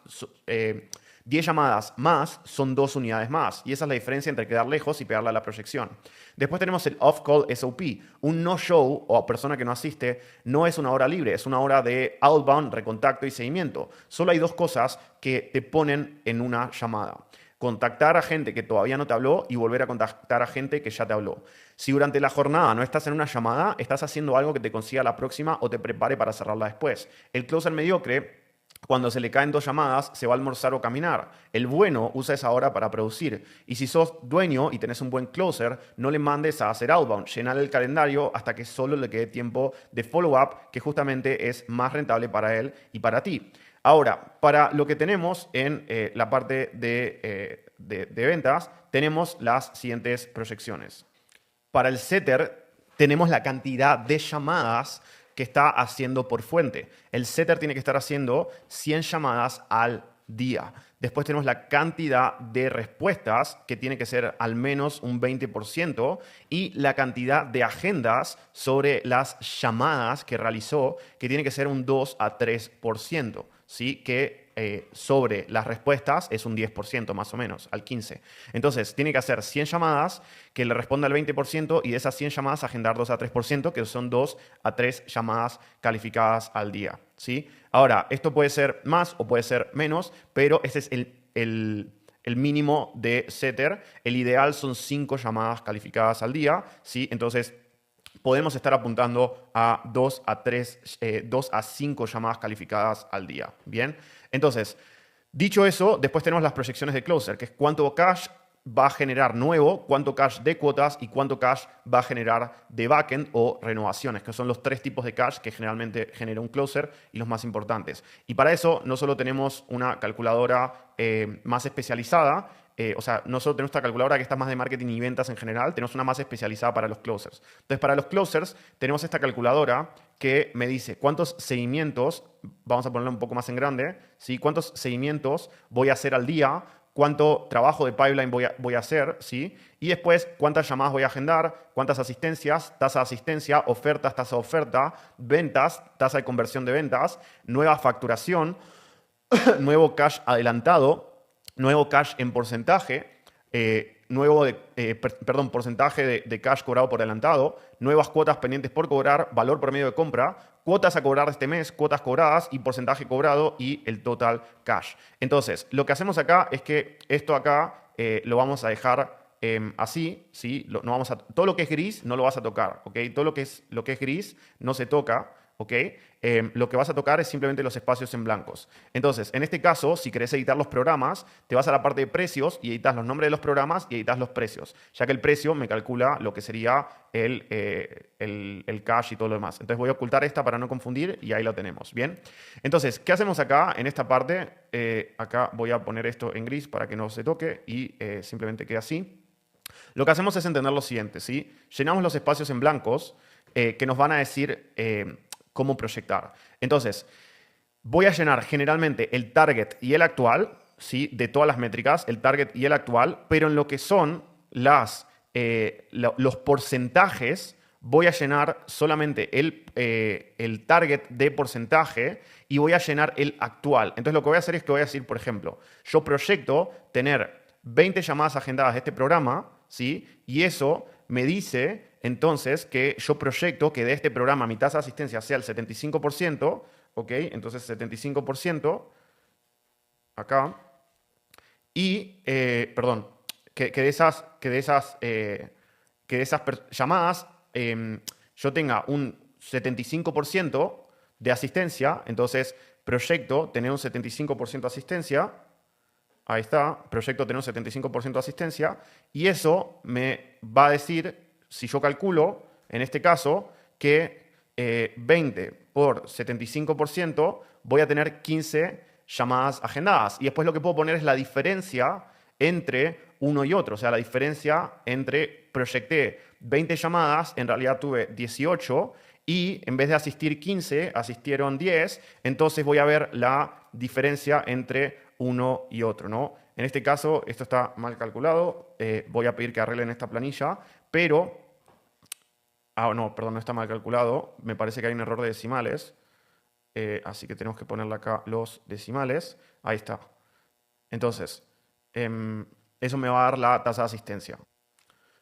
10 llamadas más son 2 unidades más. Y esa es la diferencia entre quedar lejos y pegarle a la proyección. Después tenemos el off-call SOP. Un no-show o persona que no asiste no es una hora libre, es una hora de outbound, recontacto y seguimiento. Solo hay 2 cosas que te ponen en una llamada: contactar a gente que todavía no te habló y volver a contactar a gente que ya te habló. Si durante la jornada no estás en una llamada, estás haciendo algo que te consiga la próxima o te prepare para cerrarla después. El closer mediocre, cuando se le caen 2 llamadas, se va a almorzar o caminar. El bueno usa esa hora para producir. Y si sos dueño y tenés un buen closer, no le mandes a hacer outbound. Llenar el calendario hasta que solo le quede tiempo de follow-up, que justamente es más rentable para él y para ti. Ahora, para lo que tenemos en la parte de ventas, tenemos las siguientes proyecciones. Para el setter, tenemos la cantidad de llamadas que está haciendo por fuente. El setter tiene que estar haciendo 100 llamadas al día. Después tenemos la cantidad de respuestas, que tiene que ser al menos un 20%, y la cantidad de agendas sobre las llamadas que realizó, que tiene que ser un 2 a 3%, ¿sí? Que sobre las respuestas es un 10% más o menos, al 15%. Entonces, tiene que hacer 100 llamadas que le responda al 20% y de esas 100 llamadas agendar 2 a 3%, que son 2 a 3 llamadas calificadas al día, ¿sí? Ahora, esto puede ser más o puede ser menos, pero este es el mínimo de setter. El ideal son 5 llamadas calificadas al día, ¿sí? Entonces, podemos estar apuntando a 2 a 5 llamadas calificadas al día. Bien, entonces, dicho eso, después tenemos las proyecciones de closer, que es cuánto cash va a generar nuevo, cuánto cash de cuotas y cuánto cash va a generar de backend o renovaciones, que son los tres tipos de cash que generalmente genera un closer y los más importantes. Y para eso no solo tenemos una calculadora más especializada, o sea, no solo tenemos esta calculadora que está más de marketing y ventas en general, tenemos una más especializada para los closers. Entonces, para los closers tenemos esta calculadora que me dice cuántos seguimientos, vamos a ponerlo un poco más en grande, ¿sí? Cuántos seguimientos voy a hacer al día, cuánto trabajo de pipeline voy a hacer, ¿sí? Y después cuántas llamadas voy a agendar, cuántas asistencias, tasa de asistencia, ofertas, tasa de oferta, ventas, tasa de conversión de ventas, nueva facturación, nuevo cash adelantado, nuevo cash en porcentaje, porcentaje de cash cobrado por adelantado, nuevas cuotas pendientes por cobrar, valor promedio de compra, cuotas a cobrar de este mes, cuotas cobradas y porcentaje cobrado y el total cash. Entonces, lo que hacemos acá es que esto acá lo vamos a dejar así, ¿sí? Todo lo que es gris no lo vas a tocar, ¿ok? Todo lo que es gris no se toca, ¿ok? Lo que vas a tocar es simplemente los espacios en blancos. Entonces, en este caso, si querés editar los programas, te vas a la parte de precios y editas los nombres de los programas y editas los precios, ya que el precio me calcula lo que sería el cash y todo lo demás. Entonces voy a ocultar esta para no confundir y ahí lo tenemos, ¿bien? Entonces, ¿qué hacemos acá en esta parte? Acá voy a poner esto en gris para que no se toque y simplemente quede así. Lo que hacemos es entender lo siguiente, ¿sí? Llenamos los espacios en blancos que nos van a decir cómo proyectar. Entonces, voy a llenar generalmente el target y el actual, ¿sí? De todas las métricas, el target y el actual, pero en lo que son los porcentajes, voy a llenar solamente el target de porcentaje y voy a llenar el actual. Entonces, lo que voy a hacer es que voy a decir, por ejemplo, yo proyecto tener 20 llamadas agendadas de este programa, ¿sí? Y eso me dice entonces que yo proyecto que de este programa mi tasa de asistencia sea el 75%, ¿ok? Entonces 75% acá. Y, perdón, que de esas llamadas yo tenga un 75% de asistencia, entonces proyecto tener un 75% de asistencia. Ahí está, proyecto tener un 75% de asistencia y eso me va a decir, si yo calculo, en este caso, que 20 por 75% voy a tener 15 llamadas agendadas. Y después lo que puedo poner es la diferencia entre uno y otro. O sea, la diferencia entre proyecté 20 llamadas, en realidad tuve 18 y en vez de asistir 15, asistieron 10. Entonces voy a ver la diferencia entre uno y otro, ¿no? En este caso, esto está mal calculado. Voy a pedir que arreglen esta planilla, pero... no, perdón, no está mal calculado. Me parece que hay un error de decimales. Así que tenemos que ponerle acá los decimales. Ahí está. Entonces, eso me va a dar la tasa de asistencia.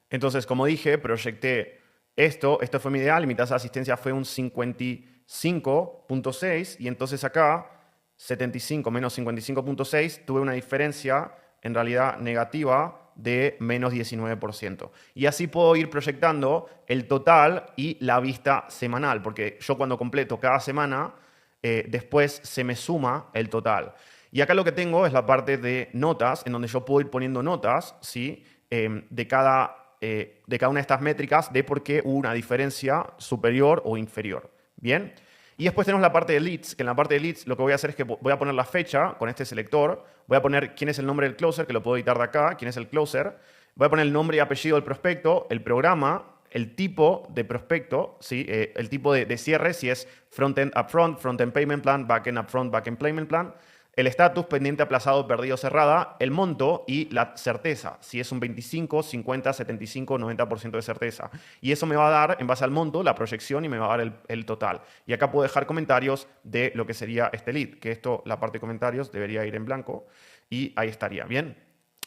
Entonces, como dije, proyecté esto fue mi ideal, mi tasa de asistencia fue un 55.6 y entonces acá 75 menos 55.6 tuve una diferencia en realidad negativa de menos 19%. Y así puedo ir proyectando el total y la vista semanal, porque yo cuando completo cada semana, después se me suma el total. Y acá lo que tengo es la parte de notas, en donde yo puedo ir poniendo notas, ¿sí? de cada una de estas métricas de por qué hubo una diferencia superior o inferior. ¿Bien? Y después tenemos la parte de leads, que en la parte de leads lo que voy a hacer es que voy a poner la fecha con este selector, voy a poner quién es el nombre del closer, que lo puedo editar de acá, quién es el closer, voy a poner el nombre y apellido del prospecto, el programa, el tipo de prospecto, ¿sí? El tipo de cierre, si es front-end upfront, front-end payment plan, back-end upfront, back-end payment plan, el estatus, pendiente, aplazado, perdido, cerrada, el monto y la certeza, si es un 25, 50, 75, 90% de certeza. Y eso me va a dar, en base al monto, la proyección y me va a dar el total. Y acá puedo dejar comentarios de lo que sería este lead, que esto, la parte de comentarios, debería ir en blanco y ahí estaría, ¿bien?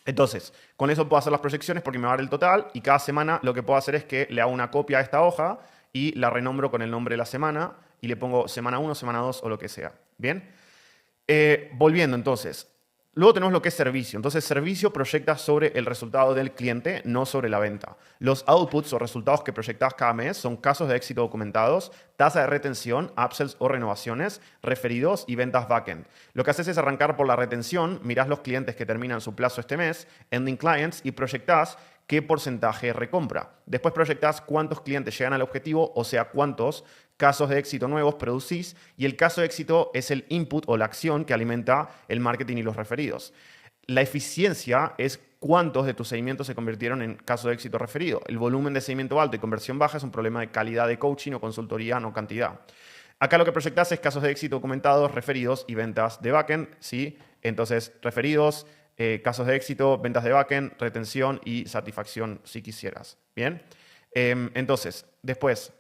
Entonces, con eso puedo hacer las proyecciones porque me va a dar el total y cada semana lo que puedo hacer es que le hago una copia a esta hoja y la renombro con el nombre de la semana y le pongo semana 1, semana 2 o lo que sea, ¿bien? Volviendo entonces, Luego tenemos lo que es servicio. Entonces, servicio proyecta sobre el resultado del cliente, no sobre la venta. Los outputs o resultados que proyectas cada mes son casos de éxito documentados, tasa de retención, upsells o renovaciones, referidos y ventas backend. Lo que haces es arrancar por la retención, mirás los clientes que terminan su plazo este mes, ending clients, y proyectás qué porcentaje recompra. Después proyectás cuántos clientes llegan al objetivo, o sea, cuántos casos de éxito nuevos producís, y el caso de éxito es el input o la acción que alimenta el marketing y los referidos. La eficiencia es cuántos de tus seguimientos se convirtieron en caso de éxito referido. El volumen de seguimiento alto y conversión baja es un problema de calidad de coaching o consultoría, no cantidad. Acá lo que proyectas es casos de éxito documentados, referidos y ventas de backend, ¿sí? Entonces, referidos, casos de éxito, ventas de backend, retención y satisfacción si quisieras. Bien. Entonces, después,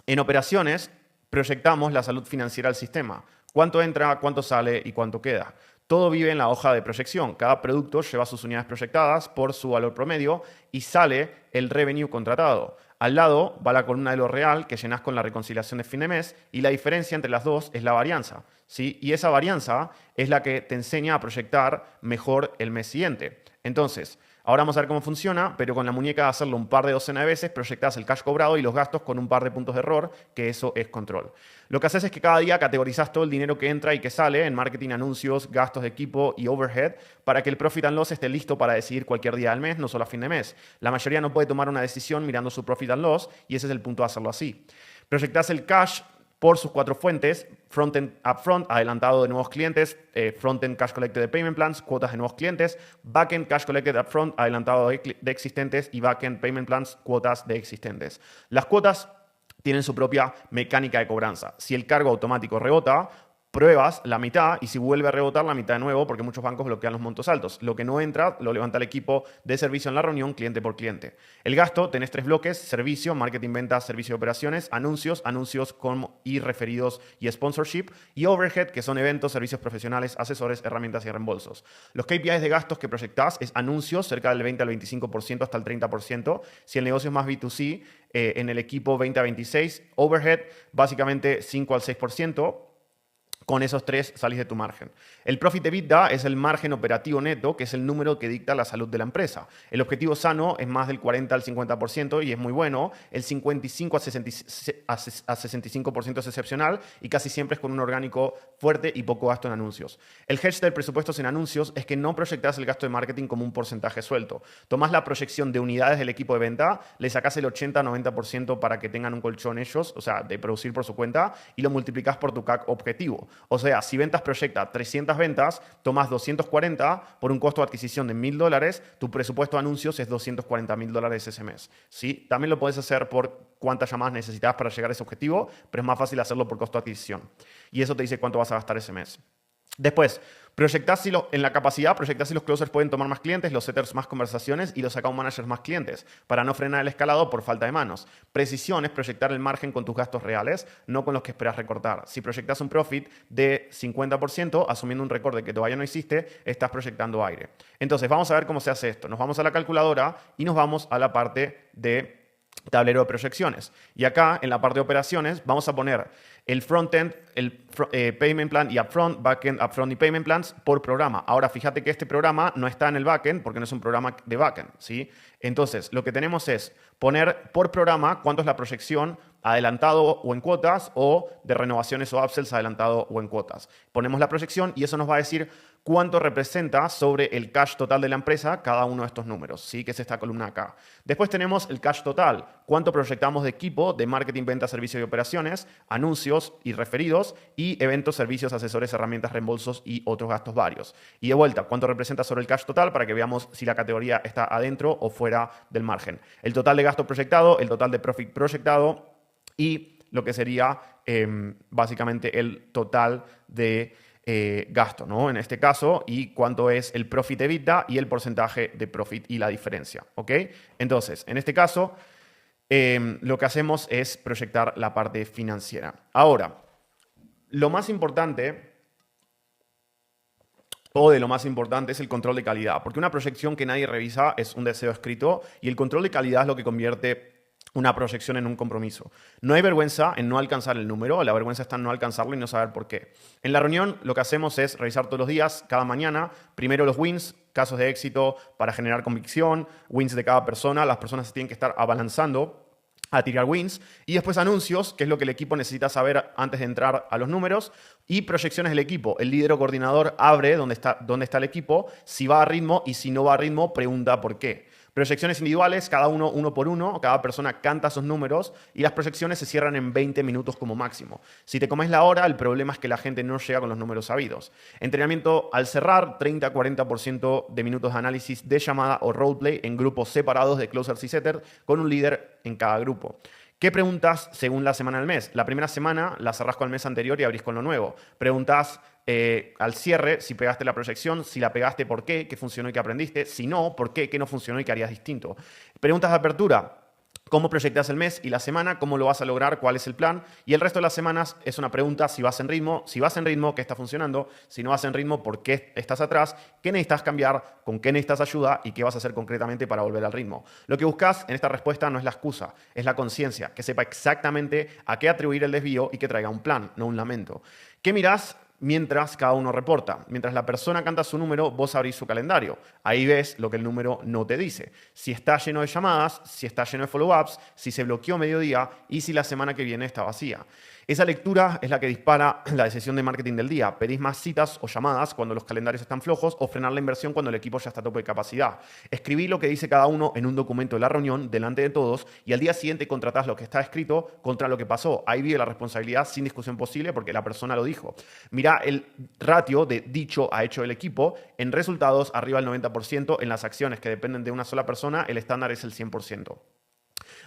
en operaciones, proyectamos la salud financiera del sistema. Cuánto entra, cuánto sale y cuánto queda. Todo vive en la hoja de proyección. Cada producto lleva sus unidades proyectadas por su valor promedio y sale el revenue contratado. Al lado va la columna de lo real que llenas con la reconciliación de fin de mes y la diferencia entre las dos es la varianza, ¿sí? Y esa varianza es la que te enseña a proyectar mejor el mes siguiente. Entonces, ahora vamos a ver cómo funciona, pero con la muñeca de hacerlo un par de docenas de veces, proyectas el cash cobrado y los gastos con un par de puntos de error, que eso es control. Lo que haces es que cada día categorizas todo el dinero que entra y que sale en marketing, anuncios, gastos de equipo y overhead para que el profit and loss esté listo para decidir cualquier día del mes, no solo a fin de mes. La mayoría no puede tomar una decisión mirando su profit and loss y ese es el punto de hacerlo así. Proyectas el cash por sus 4 fuentes: frontend upfront, adelantado de nuevos clientes, frontend cash collected de payment plans, cuotas de nuevos clientes, backend cash collected upfront, adelantado de existentes, y backend payment plans, cuotas de existentes. Las cuotas tienen su propia mecánica de cobranza. Si el cargo automático rebota, pruebas la mitad y si vuelve a rebotar la mitad de nuevo, porque muchos bancos bloquean los montos altos. Lo que no entra lo levanta el equipo de servicio en la reunión cliente por cliente. El gasto, tenés 3 bloques: servicio, marketing, ventas, servicio de operaciones, anuncios y referidos y sponsorship, y overhead, que son eventos, servicios profesionales, asesores, herramientas y reembolsos. Los KPIs de gastos que proyectás es anuncios, cerca del 20 al 25% hasta el 30%. Si el negocio es más B2C, en el equipo 20 a 26%. Overhead, básicamente 5 al 6%. Con esos 3 salís de tu margen. El profit EBITDA es el margen operativo neto, que es el número que dicta la salud de la empresa. El objetivo sano es más del 40 al 50% y es muy bueno. El 55 a 65% es excepcional y casi siempre es con un orgánico fuerte y poco gasto en anuncios. El hedge del presupuesto sin anuncios es que no proyectás el gasto de marketing como un porcentaje suelto. Tomás la proyección de unidades del equipo de venta, le sacás el 80-90% para que tengan un colchón ellos, o sea, de producir por su cuenta, y lo multiplicás por tu CAC objetivo. O sea, si ventas proyecta 300 ventas, tomas 240 por un costo de adquisición de $1,000, tu presupuesto de anuncios es $240,000 ese mes, ¿sí? También lo puedes hacer por cuántas llamadas necesitas para llegar a ese objetivo, pero es más fácil hacerlo por costo de adquisición. Y eso te dice cuánto vas a gastar ese mes. Después, en la capacidad, proyectás si los closers pueden tomar más clientes, los setters más conversaciones y los account managers más clientes, para no frenar el escalado por falta de manos. Precisión es proyectar el margen con tus gastos reales, no con los que esperas recortar. Si proyectas un profit de 50%, asumiendo un récord de que todavía no hiciste, estás proyectando aire. Entonces, vamos a ver cómo se hace esto. Nos vamos a la calculadora y nos vamos a la parte de tablero de proyecciones. Y acá, en la parte de operaciones, vamos a poner el frontend, el payment plan y upfront, backend, upfront y payment plans por programa. Ahora, fíjate que este programa no está en el backend porque no es un programa de backend, ¿sí? Entonces, lo que tenemos es poner por programa cuánto es la proyección adelantado o en cuotas, o de renovaciones o upsells adelantado o en cuotas. Ponemos la proyección y eso nos va a decir cuánto representa sobre el cash total de la empresa cada uno de estos números, ¿sí? Que es esta columna acá. Después tenemos el cash total, cuánto proyectamos de equipo de marketing, ventas, servicios y operaciones, anuncios y referidos, y eventos, servicios, asesores, herramientas, reembolsos y otros gastos varios. Y de vuelta, cuánto representa sobre el cash total para que veamos si la categoría está adentro o fuera del margen. El total de gasto proyectado, el total de profit proyectado y lo que sería básicamente el total de gasto, ¿no? En este caso, y cuánto es el profit EBITDA y el porcentaje de profit y la diferencia, ¿ok? Entonces, en este caso, lo que hacemos es proyectar la parte financiera. Ahora, lo más importante, o de lo más importante, es el control de calidad, porque una proyección que nadie revisa es un deseo escrito y el control de calidad es lo que convierte una proyección en un compromiso. No hay vergüenza en no alcanzar el número, la vergüenza está en no alcanzarlo y no saber por qué. En la reunión lo que hacemos es revisar todos los días, cada mañana, primero los wins, casos de éxito para generar convicción, wins de cada persona, las personas se tienen que estar abalanzando a tirar wins, y después anuncios, que es lo que el equipo necesita saber antes de entrar a los números, y proyecciones del equipo. El líder o coordinador abre dónde está el equipo, si va a ritmo, y si no va a ritmo, pregunta por qué. Proyecciones individuales, cada uno por uno, cada persona canta sus números y las proyecciones se cierran en 20 minutos como máximo. Si te comes la hora, el problema es que la gente no llega con los números sabidos. Entrenamiento al cerrar, 30-40% de minutos de análisis de llamada o roleplay en grupos separados de closers y setters con un líder en cada grupo. ¿Qué preguntas según la semana del mes? La primera semana la cerrás con el mes anterior y abrís con lo nuevo. Preguntás al cierre si pegaste la proyección, si la pegaste, por qué funcionó y qué aprendiste, si no, por qué no funcionó y qué harías distinto. Preguntas de apertura. ¿Cómo proyectas el mes y la semana? ¿Cómo lo vas a lograr? ¿Cuál es el plan? Y el resto de las semanas es una pregunta si vas en ritmo. Si vas en ritmo, ¿qué está funcionando? Si no vas en ritmo, ¿por qué estás atrás? ¿Qué necesitas cambiar? ¿Con qué necesitas ayuda? ¿Y qué vas a hacer concretamente para volver al ritmo? Lo que buscas en esta respuesta no es la excusa, es la conciencia, que sepa exactamente a qué atribuir el desvío y que traiga un plan, no un lamento. ¿Qué mirás? Mientras cada uno reporta. Mientras la persona canta su número, vos abrís su calendario. Ahí ves lo que el número no te dice. Si está lleno de llamadas, si está lleno de follow-ups, si se bloqueó mediodía y si la semana que viene está vacía. Esa lectura es la que dispara la decisión de marketing del día. Pedís más citas o llamadas cuando los calendarios están flojos o frenar la inversión cuando el equipo ya está a tope de capacidad. Escribí lo que dice cada uno en un documento de la reunión delante de todos y al día siguiente contratás lo que está escrito contra lo que pasó. Ahí vive la responsabilidad sin discusión posible porque la persona lo dijo. Mirá el ratio de dicho a hecho del equipo. En resultados, arriba del 90%. En las acciones que dependen de una sola persona, el estándar es el 100%.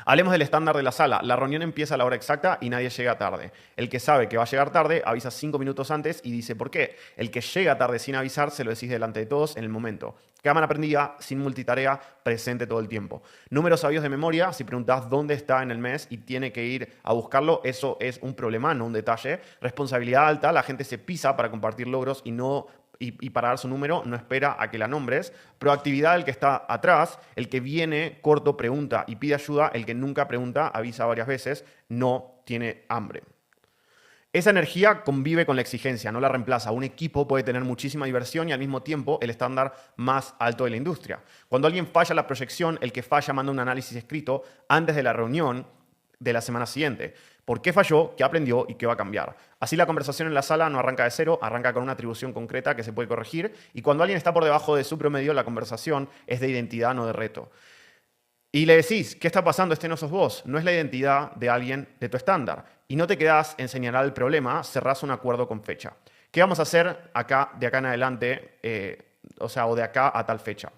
Hablemos del estándar de la sala. La reunión empieza a la hora exacta y nadie llega tarde. El que sabe que va a llegar tarde avisa 5 minutos antes y dice por qué. El que llega tarde sin avisar se lo decís delante de todos en el momento. Cámara prendida, sin multitarea, presente todo el tiempo. Números sabios de memoria. Si preguntás dónde está en el mes y tiene que ir a buscarlo, eso es un problema, no un detalle. Responsabilidad alta. La gente se pisa para compartir logros y para dar su número no espera a que la nombres. Proactividad, el que está atrás, el que viene corto pregunta y pide ayuda, el que nunca pregunta avisa varias veces, no tiene hambre. Esa energía convive con la exigencia, no la reemplaza. Un equipo puede tener muchísima diversión y al mismo tiempo el estándar más alto de la industria. Cuando alguien falla la proyección, el que falla manda un análisis escrito antes de la reunión de la semana siguiente. ¿Por qué falló? ¿Qué aprendió? ¿Y qué va a cambiar? Así la conversación en la sala no arranca de cero, arranca con una atribución concreta que se puede corregir y cuando alguien está por debajo de su promedio, la conversación es de identidad, no de reto. Y le decís, ¿qué está pasando? Este no sos vos. No es la identidad de alguien de tu estándar. Y no te quedás en señalar el problema, cerrás un acuerdo con fecha. ¿Qué vamos a hacer de acá en adelante, o de acá a tal fecha?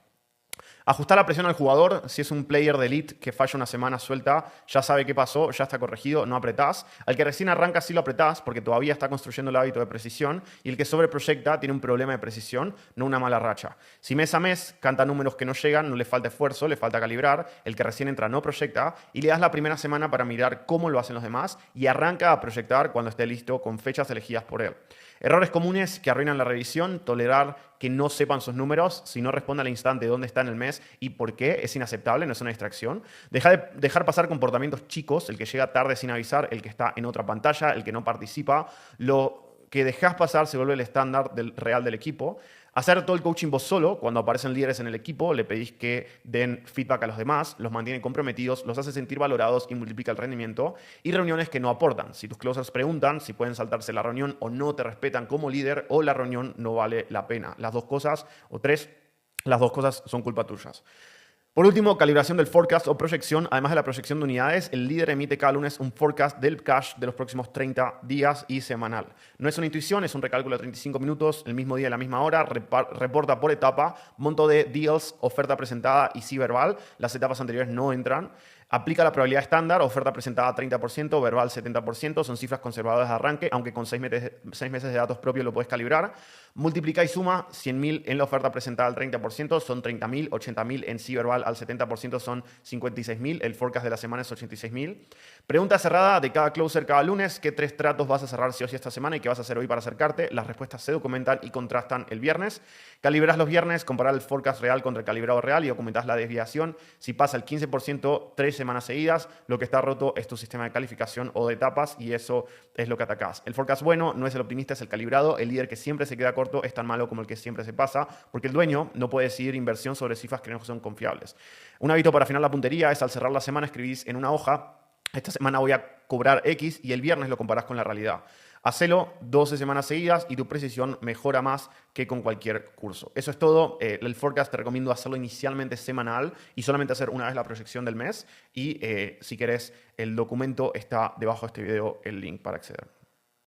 Ajustar la presión al jugador. Si es un player de elite que falla una semana suelta, ya sabe qué pasó, ya está corregido, no apretás. Al que recién arranca sí lo apretás porque todavía está construyendo el hábito de precisión y el que sobreproyecta tiene un problema de precisión, no una mala racha. Si mes a mes canta números que no llegan, no le falta esfuerzo, le falta calibrar. El que recién entra no proyecta y le das la primera semana para mirar cómo lo hacen los demás y arranca a proyectar cuando esté listo con fechas elegidas por él. Errores comunes que arruinan la revisión, tolerar que no sepan sus números, si no responde al instante dónde está en el mes y por qué, es inaceptable, no es una distracción. Dejar pasar comportamientos chicos, el que llega tarde sin avisar, el que está en otra pantalla, el que no participa, lo que dejas pasar se vuelve el estándar real del equipo. Hacer todo el coaching vos solo, cuando aparecen líderes en el equipo, le pedís que den feedback a los demás, los mantiene comprometidos, los hace sentir valorados y multiplica el rendimiento. Y reuniones que no aportan. Si tus closers preguntan si pueden saltarse la reunión o no te respetan como líder o la reunión no vale la pena. Las dos cosas, o tres, las dos cosas son culpa tuyas. Por último, calibración del forecast o proyección. Además de la proyección de unidades, el líder emite cada lunes un forecast del cash de los próximos 30 días y semanal. No es una intuición, es un recálculo de 35 minutos, el mismo día, a la misma hora, reporta por etapa, monto de deals, oferta presentada y sí verbal. Las etapas anteriores no entran. Aplica la probabilidad estándar, oferta presentada 30%, verbal 70%, son cifras conservadoras de arranque, aunque con 6 meses de datos propios lo puedes calibrar. Multiplica y suma 100.000 en la oferta presentada al 30%, son 30.000, 80.000 en sí verbal al 70% son 56.000, el forecast de la semana es 86.000. Pregunta cerrada de cada closer cada lunes. ¿Qué 3 tratos vas a cerrar sí o sí esta semana y qué vas a hacer hoy para acercarte? Las respuestas se documentan y contrastan el viernes. Calibras los viernes, comparar el forecast real contra el calibrado real y documentas la desviación. Si pasa el 15% 3 semanas seguidas, lo que está roto es tu sistema de calificación o de etapas y eso es lo que atacás. El forecast bueno no es el optimista, es el calibrado. El líder que siempre se queda corto es tan malo como el que siempre se pasa, porque el dueño no puede decidir inversión sobre cifras que no son confiables. Un hábito para afinar la puntería es al cerrar la semana escribís en una hoja: esta semana voy a cobrar X, y el viernes lo comparás con la realidad. Hacelo 12 semanas seguidas y tu precisión mejora más que con cualquier curso. Eso es todo. El forecast te recomiendo hacerlo inicialmente semanal y solamente hacer una vez la proyección del mes. Y si querés, el documento está debajo de este video, el link para acceder.